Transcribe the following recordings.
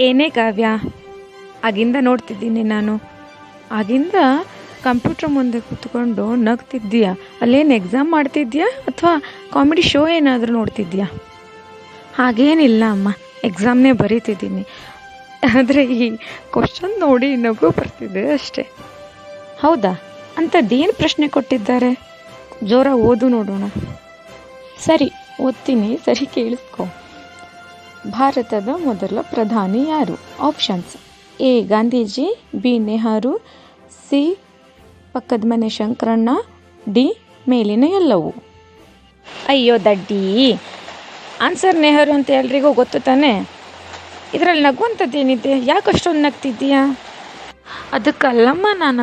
ಏನೇ ಕಾವ್ಯ, ಆಗಿಂದ ನೋಡ್ತಿದ್ದೀನಿ ನಾನು. ಆಗಿಂದ ಕಂಪ್ಯೂಟ್ರ್ ಮುಂದೆ ಕೂತ್ಕೊಂಡು ನಗ್ತಿದ್ದೀಯಾ? ಅಲ್ಲೇನು ಎಕ್ಸಾಮ್ ಮಾಡ್ತಿದ್ಯಾ ಅಥವಾ ಕಾಮಿಡಿ ಶೋ ಏನಾದರೂ ನೋಡ್ತಿದ್ಯಾ? ಹಾಗೇನಿಲ್ಲ ಅಮ್ಮ, ಎಕ್ಸಾಮ್ನೇ ಬರೀತಿದ್ದೀನಿ. ಆದರೆ ಈ ಕ್ವಶನ್ ನೋಡಿ ನಗು ಬರ್ತಿದೆ ಅಷ್ಟೇ. ಹೌದಾ? ಅಂಥದ್ದೇನು ಪ್ರಶ್ನೆ ಕೊಟ್ಟಿದ್ದಾರೆ? ಜೋರ ಓದು ನೋಡೋಣ. ಸರಿ, ಓದ್ತೀನಿ, ಸರಿ ಕೇಳಿಸ್ಕೊ. ಭಾರತದ ಮೊದಲ ಪ್ರಧಾನಿ ಯಾರು? Options: A Gandhiji, B Nehru, C ಪಕ್ಕದ ಮನೆ ಶಂಕರಣ್ಣ, ಡಿ ಮೇಲಿನ ಎಲ್ಲವೂ. ಅಯ್ಯೋ ದಡ್ಡಿ, ಆನ್ಸರ್ ನೆಹರು ಅಂತ ಎಲ್ರಿಗೂ ಗೊತ್ತು ತಾನೆ. ಇದರಲ್ಲಿ ನಗುವಂಥದ್ದೇನಿದೆ? ಯಾಕೆ ಅಷ್ಟೊಂದು ನಗ್ತಿದ್ದೀಯಾ? ಅದಕ್ಕಲ್ಲಮ್ಮ ನಾನು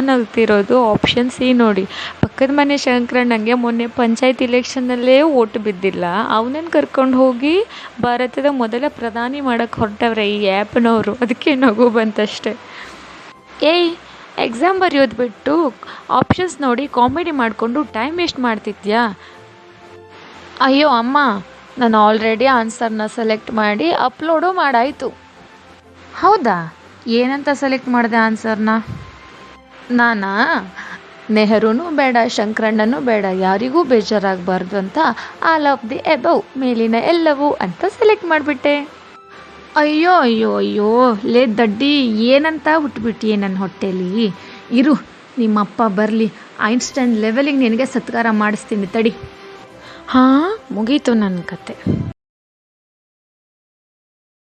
ನಗ್ತಿರೋದು ಆಪ್ಷನ್ ಸಿ ನೋಡಿ. ಪಕ್ಕದ ಮನೆ ಶಂಕರಣ್ಣಂಗೆ ಮೊನ್ನೆ ಪಂಚಾಯತ್ ಇಲೆಕ್ಷನ್ನಲ್ಲೇ ಓಟು ಬಿದ್ದಿಲ್ಲ, ಅವನನ್ನು ಕರ್ಕೊಂಡು ಹೋಗಿ ಭಾರತದ ಮೊದಲ ಪ್ರಧಾನಿ ಮಾಡೋಕ್ಕೆ ಹೊರಟವ್ರೆ ಈ ಆ್ಯಪ್ನವರು. ಅದಕ್ಕೆ ನಗು ಬಂತಷ್ಟೆ. ಏಯ್, ಎಕ್ಸಾಮ್ ಬರೆಯೋದು ಬಿಟ್ಟು ಆಪ್ಷನ್ಸ್ ನೋಡಿ ಕಾಮಿಡಿ ಮಾಡಿಕೊಂಡು ಟೈಮ್ ವೇಸ್ಟ್ ಮಾಡ್ತಿದ್ಯಾ? ಅಯ್ಯೋ ಅಮ್ಮ, ನಾನು ಆಲ್ರೆಡಿ ಆನ್ಸರ್ನ ಸೆಲೆಕ್ಟ್ ಮಾಡಿ ಅಪ್ಲೋಡು ಮಾಡಾಯಿತು. ಹೌದಾ? ಏನಂತ ಸೆಲೆಕ್ಟ್ ಮಾಡಿದೆ ಆನ್ಸರ್ನ? ನಾನಾ ನೆಹರೂನೂ ಬೇಡ, ಶಂಕರಣ್ಣನೂ ಬೇಡ, ಯಾರಿಗೂ ಬೇಜಾರಾಗಬಾರ್ದು ಅಂತ ಆಲ್ ಆಫ್ ದಿ ಎಬವ್, ಮೇಲಿನ ಎಲ್ಲವೂ ಅಂತ ಸೆಲೆಕ್ಟ್ ಮಾಡಿಬಿಟ್ಟೆ. ಅಯ್ಯೋ ಅಯ್ಯೋ ಅಯ್ಯೋ, ಲೇ ದಡ್ಡಿ, ಏನಂತ ಹುಟ್ಟುಬಿಟ್ಟಿಯೇ ನನ್ನ ಹೊಟ್ಟೆಲಿ. ಇರು, ನಿಮ್ಮಪ್ಪ ಬರಲಿ, ಐನ್ಸ್ಟೈನ್ ಲೆವೆಲಿಗೆ ನಿನಗೆ ಸತ್ಕಾರ ಮಾಡಿಸ್ತೀನಿ ತಡಿ. ಹಾಂ, ಮುಗೀತು ನನ್ನ ಕತೆ.